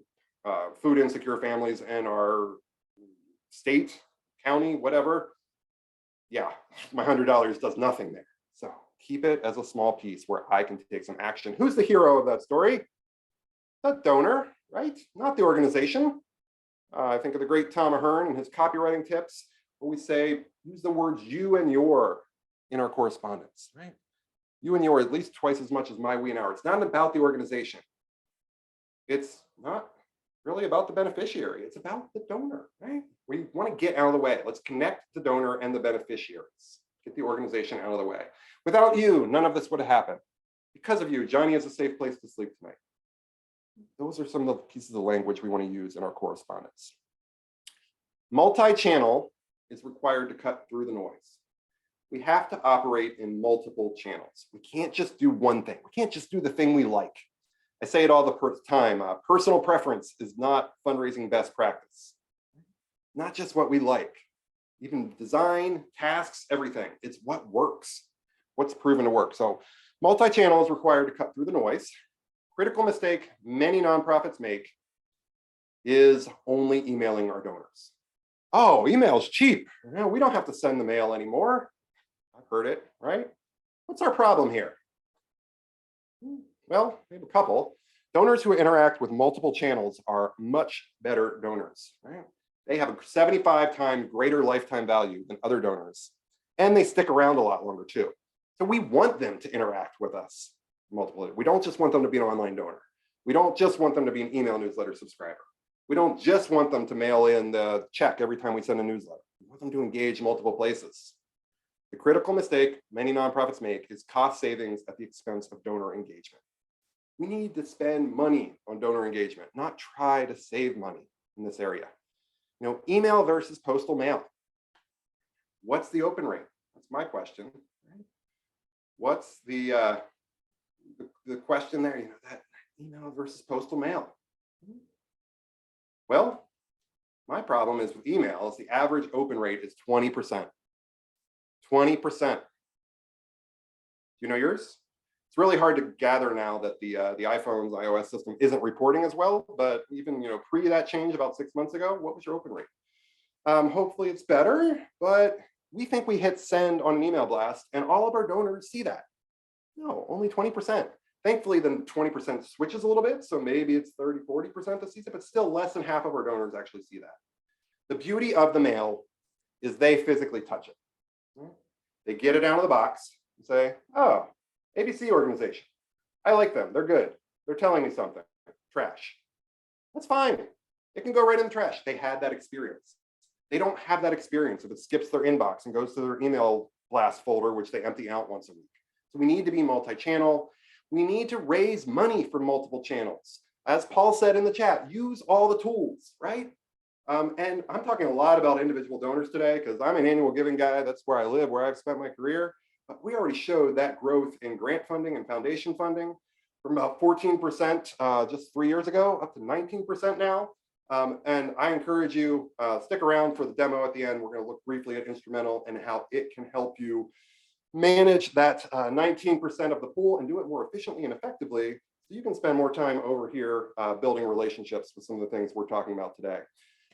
food insecure families in our state, county, whatever. Yeah, my $100 does nothing there. So keep it as a small piece where I can take some action. Who's the hero of that story? The donor, right? Not the organization. I think of the great Tom Ahern and his copywriting tips, where we say, use the words you and your in our correspondence, right? You and your at least twice as much as my, we, and our. It's not about the organization. It's not really about the beneficiary. It's about the donor, right? We want to get out of the way. Let's connect the donor and the beneficiaries. Get the organization out of the way. Without you, none of this would have happened. Because of you, Johnny is a safe place to sleep tonight. Those are some of the pieces of language we want to use in our correspondence. Multi-channel is required to cut through the noise. We have to operate in multiple channels. We can't just do one thing. We can't just do the thing we like. I say it all the time. Personal preference is not fundraising best practice. Not just what we like. Even design, tasks, everything. It's what works. What's proven to work. So multi-channel is required to cut through the noise. Critical mistake many nonprofits make is only emailing our donors. Oh, email's cheap. We don't have to send the mail anymore. I've heard it, right? What's our problem here? Well, we have a couple. Donors who interact with multiple channels are much better donors, right? They have a 75 times greater lifetime value than other donors, and they stick around a lot longer too. So we want them to interact with us multiple. We don't just want them to be an online donor. We don't just want them to be an email newsletter subscriber. We don't just want them to mail in the check every time we send a newsletter. We want them to engage multiple places. The critical mistake many nonprofits make is cost savings at the expense of donor engagement. We need to spend money on donor engagement, not try to save money in this area. Email versus postal mail. What's the open rate? That's my question. What's the question there? That email versus postal mail. Well, my problem is with emails, the average open rate is 20%. 20%. You know yours? It's really hard to gather now that the iPhone's iOS system isn't reporting as well, but even pre that change about 6 months ago, what was your open rate? Hopefully it's better, but we think we hit send on an email blast and all of our donors see that. No, only 20%. Thankfully, then 20% switches a little bit, so maybe it's 30, 40% that sees it, but still less than half of our donors actually see that. The beauty of the mail is they physically touch it. They get it out of the box and say, oh, ABC organization. I like them. They're good. They're telling me something. Trash. That's fine. It can go right in the trash. They had that experience. They don't have that experience if it skips their inbox and goes to their email blast folder, which they empty out once a week. So we need to be multi-channel. We need to raise money from multiple channels. As Paul said in the chat, use all the tools, right? And I'm talking a lot about individual donors today because I'm an annual giving guy. That's where I live, where I've spent my career. But we already showed that growth in grant funding and foundation funding from about 14% just 3 years ago up to 19% now. And I encourage you, stick around for the demo at the end. We're going to look briefly at Instrumental and how it can help you manage that 19% of the pool and do it more efficiently and effectively so you can spend more time over here building relationships with some of the things we're talking about today.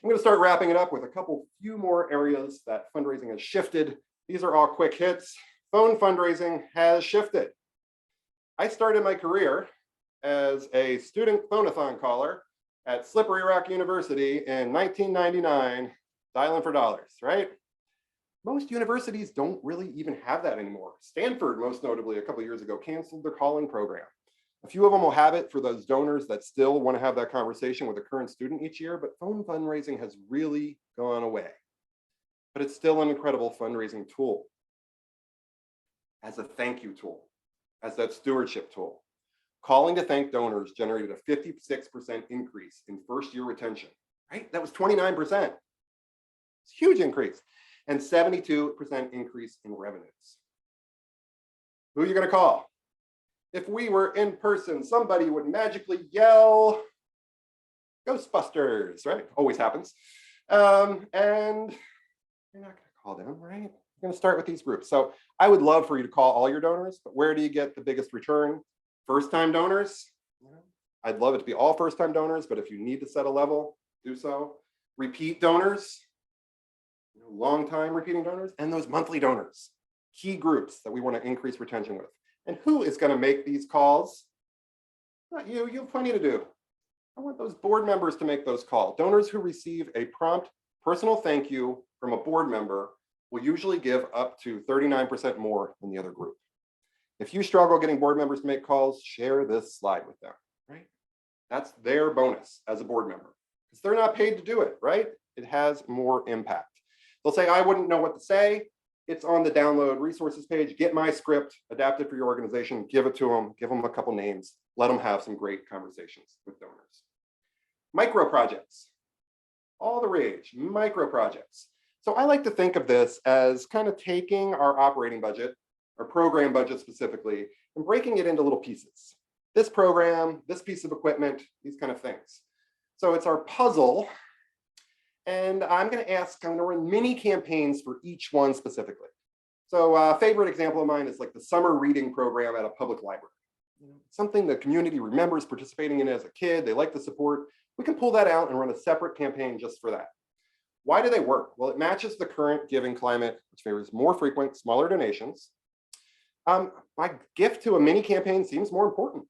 I'm going to start wrapping it up with a few more areas that fundraising has shifted. These are all quick hits. Phone fundraising has shifted. I started my career as a student phone-a-thon caller at Slippery Rock University in 1999, dialing for dollars, right? Most universities don't really even have that anymore. Stanford, most notably, a couple of years ago, canceled their calling program. A few of them will have it for those donors that still want to have that conversation with a current student each year, but phone fundraising has really gone away. But it's still an incredible fundraising tool. As a thank you tool, as that stewardship tool. Calling to thank donors generated a 56% increase in first year retention, right? That was 29%. It's a huge increase. And 72% increase in revenues. Who are you going to call? If we were in person, somebody would magically yell, Ghostbusters, right? Always happens. And you're not going to call them, right? You're going to start with these groups. So I would love for you to call all your donors, but where do you get the biggest return? First-time donors. I'd love it to be all first-time donors, but if you need to set a level, do so. Repeat donors, long-time repeating donors, and those monthly donors, key groups that we want to increase retention with. And who is going to make these calls? Not you. You have plenty to do. I want those board members to make those calls. Donors who receive a prompt personal thank you from a board member will usually give up to 39% more than the other group. If you struggle getting board members to make calls, share this slide with them, right? That's their bonus as a board member, because they're not paid to do it, right? It has more impact. They'll say, I wouldn't know what to say. It's on the download resources page. Get my script, adapt it for your organization, give it to them, give them a couple names, let them have some great conversations with donors. Micro projects, all the rage, micro projects. So I like to think of this as kind of taking our operating budget, our program budget specifically, and breaking it into little pieces. This program, this piece of equipment, these kind of things. So it's our puzzle. And I'm going to ask, I'm going to run mini campaigns for each one specifically. So a favorite example of mine is like the summer reading program at a public library. Something the community remembers participating in as a kid, they like the support. We can pull that out and run a separate campaign just for that. Why do they work? Well, it matches the current giving climate, which favors more frequent, smaller donations. My gift to a mini campaign seems more important.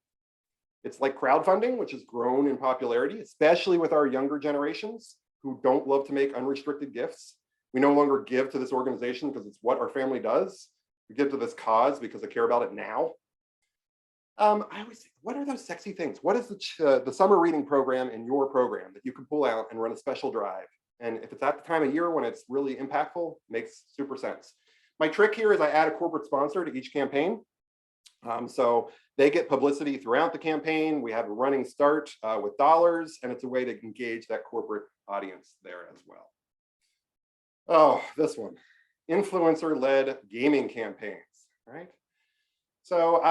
It's like crowdfunding, which has grown in popularity, especially with our younger generations who don't love to make unrestricted gifts. We no longer give to this organization because it's what our family does. We give to this cause because I care about it now. I always say, what are those sexy things? What is the summer reading program in your program that you can pull out and run a special drive? And if it's at the time of year when it's really impactful, makes super sense. My trick here is I add a corporate sponsor to each campaign. So they get publicity throughout the campaign. We have a running start with dollars, and it's a way to engage that corporate audience there as well. Oh, this one, influencer-led gaming campaigns, right? So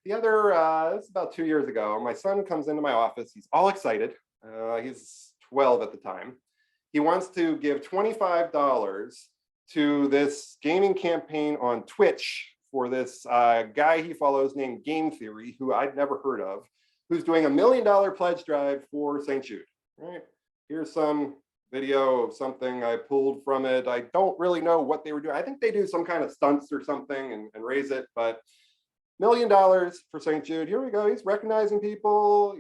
it's about 2 years ago, my son comes into my office. He's all excited. He's 12 at the time. He wants to give $25 to this gaming campaign on Twitch for this guy he follows named Game Theory, who I'd never heard of, who's doing $1 million pledge drive for St. Jude, right? Here's some video of something I pulled from it. I don't really know what they were doing. I think they do some kind of stunts or something and raise it, but $1 million for St. Jude. Here we go. He's recognizing people.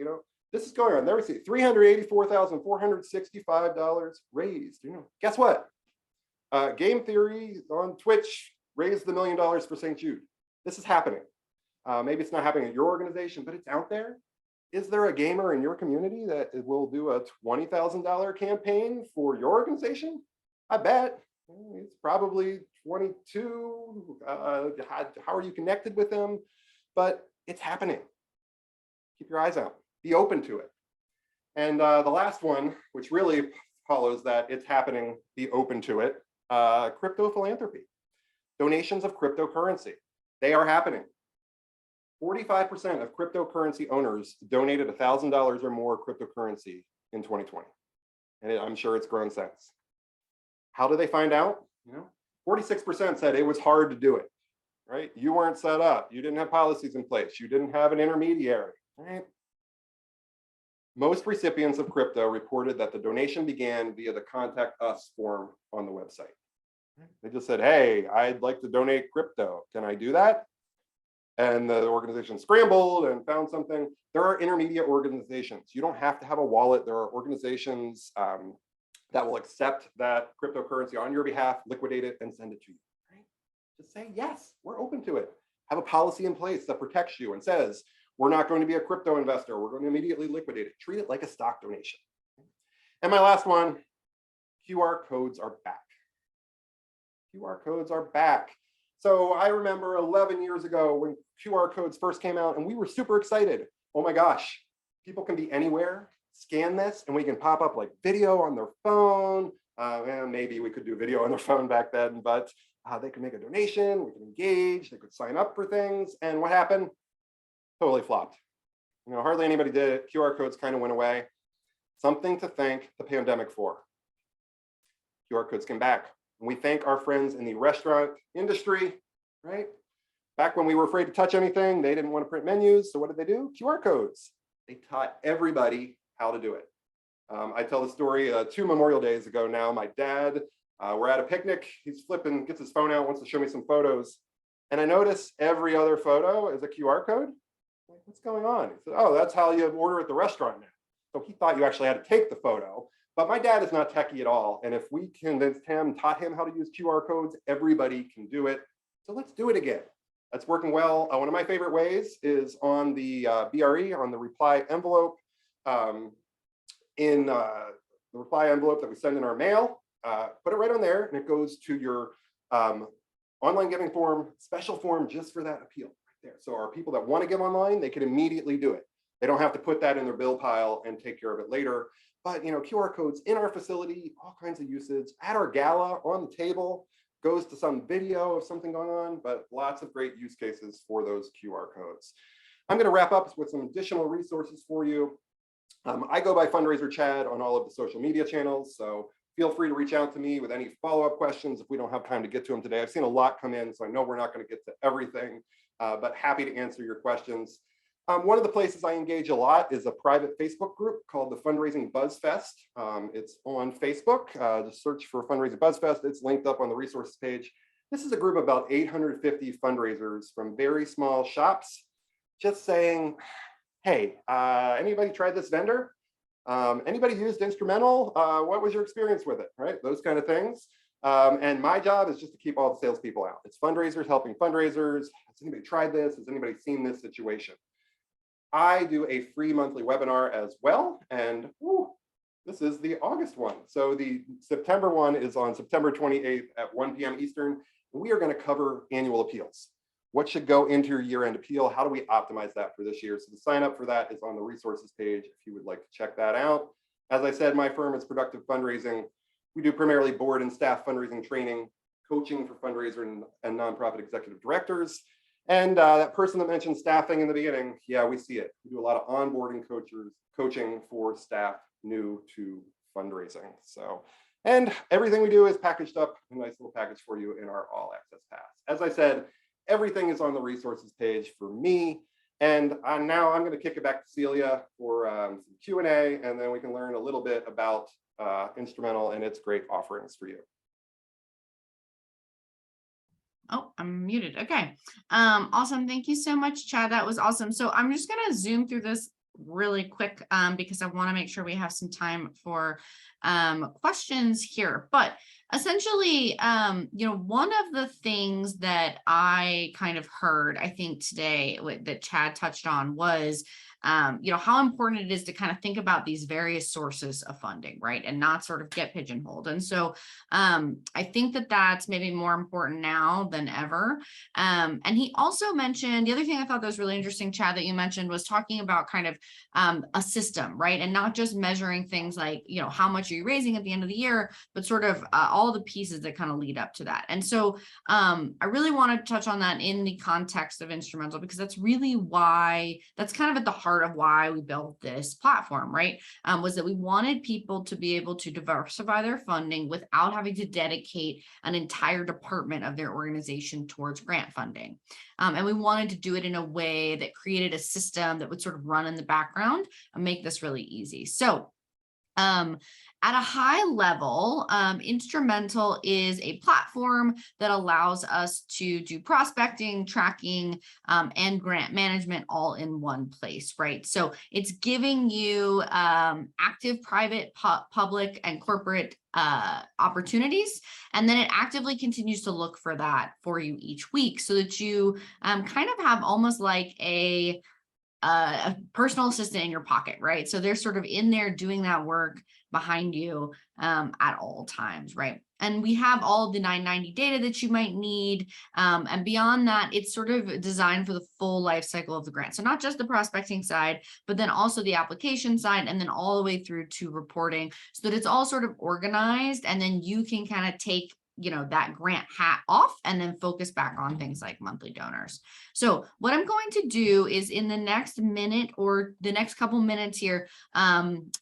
This is going on. There we see $384,465 raised. Guess what? Game Theory on Twitch raised the $1 million for St. Jude. This is happening. Maybe it's not happening at your organization, but it's out there. Is there a gamer in your community that will do a $20,000 campaign for your organization? I bet. It's probably 22. How are you connected with them? But it's happening. Keep your eyes out. Be open to it. And the last one, which really follows that it's happening, be open to it, crypto philanthropy. Donations of cryptocurrency. They are happening. 45% of cryptocurrency owners donated $1,000 or more cryptocurrency in 2020. And I'm sure it's grown since. How do they find out? 46% said it was hard to do it, right? You weren't set up. You didn't have policies in place. You didn't have an intermediary, right? Most recipients of crypto reported that the donation began via the contact us form on the website. They just said, hey, I'd like to donate crypto. Can I do that? And the organization scrambled and found something. There are intermediate organizations. You don't have to have a wallet. There are organizations that will accept that cryptocurrency on your behalf, liquidate it, and send it to you. Right? Just say, yes, we're open to it. Have a policy in place that protects you and says, we're not going to be a crypto investor. We're going to immediately liquidate it. Treat it like a stock donation. And my last one, QR codes are back. QR codes are back. So I remember 11 years ago when QR codes first came out and we were super excited. Oh my gosh, people can be anywhere, scan this, and we can pop up like video on their phone. And maybe we could do video on their phone back then, but they could make a donation, we could engage, they could sign up for things. And what happened? Totally flopped. Hardly anybody did it. QR codes kind of went away. Something to thank the pandemic for. QR codes came back. And we thank our friends in the restaurant industry, right? Back when we were afraid to touch anything, they didn't want to print menus. So what did they do? QR codes. They taught everybody how to do it. I tell the story 2 Memorial Days ago now. My dad, we're at a picnic. He's flipping, gets his phone out, wants to show me some photos. And I notice every other photo is a QR code. Like, what's going on? He said, oh, that's how you order at the restaurant now. So he thought you actually had to take the photo. But my dad is not techie at all. And if we convinced him, taught him how to use QR codes, everybody can do it. So let's do it again. That's working well. One of my favorite ways is on the BRE, on the reply envelope. In the reply envelope that we send in our mail, put it right on there, and it goes to your online giving form, special form just for that appeal right there. So our people that want to give online, they can immediately do it. They don't have to put that in their bill pile and take care of it later. But QR codes in our facility, all kinds of usage. At our gala, on the table, goes to some video of something going on, but lots of great use cases for those QR codes. I'm going to wrap up with some additional resources for you. I go by Fundraiser Chad on all of the social media channels, so feel free to reach out to me with any follow-up questions if we don't have time to get to them today. I've seen a lot come in, so I know we're not going to get to everything, but happy to answer your questions. One of the places I engage a lot is a private Facebook group called the Fundraising BuzzFest. It's on Facebook. Just search for Fundraising BuzzFest. It's linked up on the resources page. This is a group of about 850 fundraisers from very small shops, just saying, hey, anybody tried this vendor? Anybody used Instrumental? What was your experience with it, right? Those kind of things. And my job is just to keep all the salespeople out. It's fundraisers helping fundraisers. Has anybody tried this? Has anybody seen this situation? I do a free monthly webinar as well. And this is the August one. So the September one is on September 28th at 1 p.m. Eastern. We are going to cover annual appeals. What should go into your year-end appeal? How do we optimize that for this year? So the sign up for that is on the resources page if you would like to check that out. As I said, my firm is Productive Fundraising. We do primarily board and staff fundraising training, coaching for fundraiser and nonprofit executive directors. And that person that mentioned staffing in the beginning, yeah, we see it. We do a lot of onboarding coaching for staff new to fundraising. So, and everything we do is packaged up in a nice little package for you in our all access pass. As I said, everything is on the resources page for me. And now I'm going to kick it back to Celia for some Q&A, and then we can learn a little bit about Instrumental and its great offerings for you. Oh, I'm muted. Okay. Awesome. Thank you so much, Chad. That was awesome. So I'm just going to zoom through this really quick because I want to make sure we have some time for questions here. But essentially, one of the things that I kind of heard, I think today that Chad touched on was how important it is to kind of think about these various sources of funding, right? And not sort of get pigeonholed. And so I think that that's maybe more important now than ever. And he also mentioned, the other thing I thought that was really interesting, Chad, that you mentioned was talking about kind of a system, right? And not just measuring things like, how much are you raising at the end of the year, but sort of all the pieces that kind of lead up to that. And so I really want to touch on that in the context of Instrumental, because that's really why, that's kind of at the heart of why we built this platform, right? Was that we wanted people to be able to diversify their funding without having to dedicate an entire department of their organization towards grant funding. And we wanted to do it in a way that created a system that would sort of run in the background and make this really easy. So at a high level, Instrumental is a platform that allows us to do prospecting, tracking, and grant management all in one place, right? So it's giving you active private, public, and corporate opportunities, and then it actively continues to look for that for you each week so that you kind of have almost like a personal assistant in your pocket, right? So they're sort of in there doing that work behind you at all times, right? And we have all of the 990 data that you might need. And beyond that, it's sort of designed for the full life cycle of the grant. So not just the prospecting side, but then also the application side, and then all the way through to reporting, so that it's all sort of organized. And then you can kind of take that grant hat off and then focus back on things like monthly donors. So what I'm going to do is in the next minute or the next couple minutes here,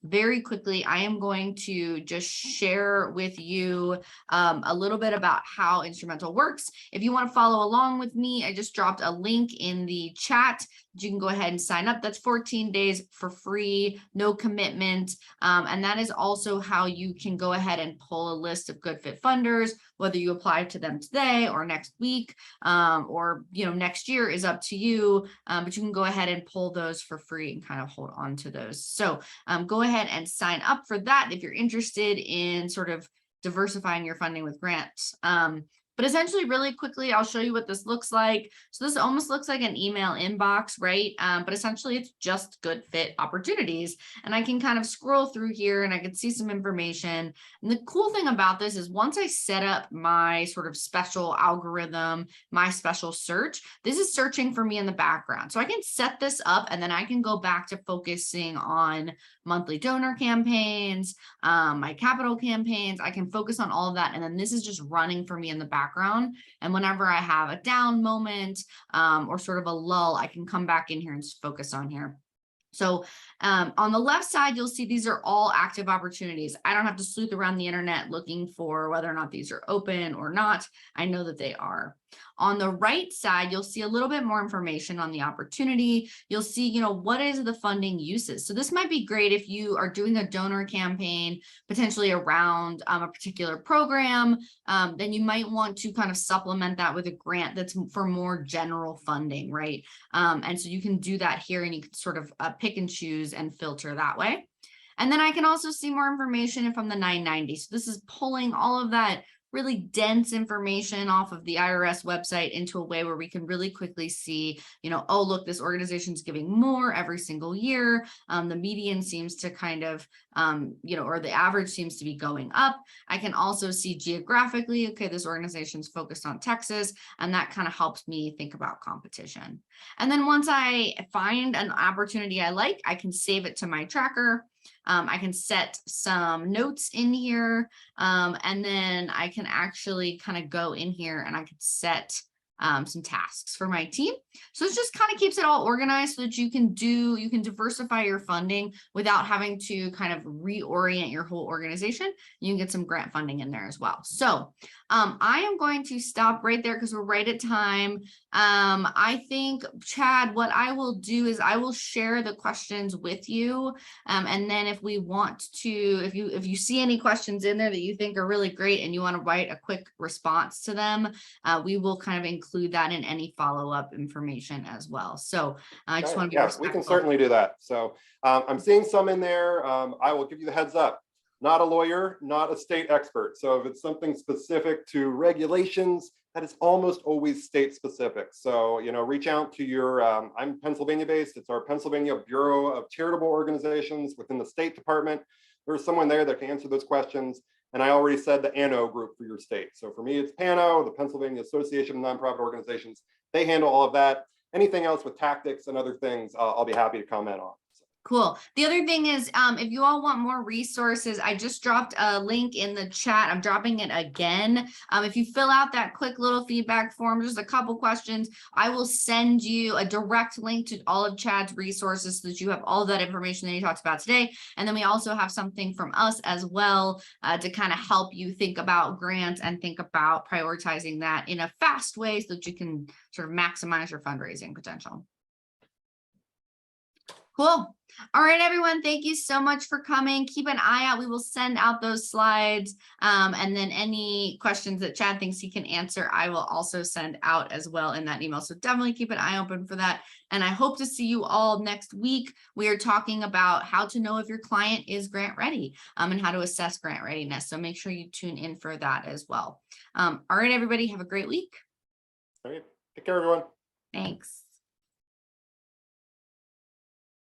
very quickly, I am going to just share with you a little bit about how Instrumentl works. If you want to follow along with me, I just dropped a link in the chat. You can go ahead and sign up. That's 14 days for free, no commitment. And that is also how you can go ahead and pull a list of good fit funders, whether you apply to them today or next week, or next year is up to you. But you can go ahead and pull those for free and kind of hold on to those. So go ahead and sign up for that if you're interested in sort of diversifying your funding with grants. But essentially, really quickly, I'll show you what this looks like. So this almost looks like an email inbox, right? But essentially, it's just good fit opportunities. And I can kind of scroll through here and I can see some information. And the cool thing about this is once I set up my sort of special algorithm, my special search, this is searching for me in the background. So I can set this up and then I can go back to focusing on monthly donor campaigns, my capital campaigns. I can focus on all of that. And then this is just running for me in the background. And whenever I have a down moment or sort of a lull, I can come back in here and focus on here. So on the left side, you'll see these are all active opportunities. I don't have to sleuth around the internet looking for whether or not these are open or not. I know that they are. On the right side, you'll see a little bit more information on the opportunity. You'll see, what is the funding uses. So this might be great if you are doing a donor campaign, potentially around a particular program, then you might want to kind of supplement that with a grant that's for more general funding, right? And so you can do that here and you can sort of pick and choose and filter that way. And then I can also see more information if I'm the 990. So this is pulling all of that really dense information off of the IRS website into a way where we can really quickly see, oh, look, this organization is giving more every single year. The median seems to kind of, or the average seems to be going up. I can also see geographically, okay, this organization's focused on Texas, and that kind of helps me think about competition. And then once I find an opportunity I like, I can save it to my tracker. I can set some notes in here, and then I can actually kind of go in here and I could set some tasks for my team. So it just kind of keeps it all organized so that you can diversify your funding without having to kind of reorient your whole organization. You can get some grant funding in there as well. So I am going to stop right there because we're right at time. I think, Chad, what I will do is I will share the questions with you. And then if we want to, if you see any questions in there that you think are really great and you want to write a quick response to them, we will kind of include that in any follow-up information as well. So I just want to be respectful. We can certainly do that. So I'm seeing some in there. I will give you the heads up. Not a lawyer, not a state expert. So if it's something specific to regulations, that is almost always state specific. So, reach out to your, I'm Pennsylvania based. It's our Pennsylvania Bureau of Charitable Organizations within the State Department. There's someone there that can answer those questions. And I already said the ANO group for your state. So for me, it's PANO, the Pennsylvania Association of Nonprofit Organizations. They handle all of that. Anything else with tactics and other things, I'll be happy to comment on. Cool. The other thing is, if you all want more resources, I just dropped a link in the chat. I'm dropping it again. If you fill out that quick little feedback form, just a couple questions, I will send you a direct link to all of Chad's resources so that you have all of that information that he talks about today. And then we also have something from us as well to kind of help you think about grants and think about prioritizing that in a fast way so that you can sort of maximize your fundraising potential. Cool. All right, everyone, thank you so much for coming. Keep an eye out. We will send out those slides. And then any questions that Chad thinks he can answer, I will also send out as well in that email. So definitely keep an eye open for that. And I hope to see you all next week. We are talking about how to know if your client is grant ready and how to assess grant readiness. So make sure you tune in for that as well. All right, everybody, have a great week. All right. Take care, everyone. Thanks.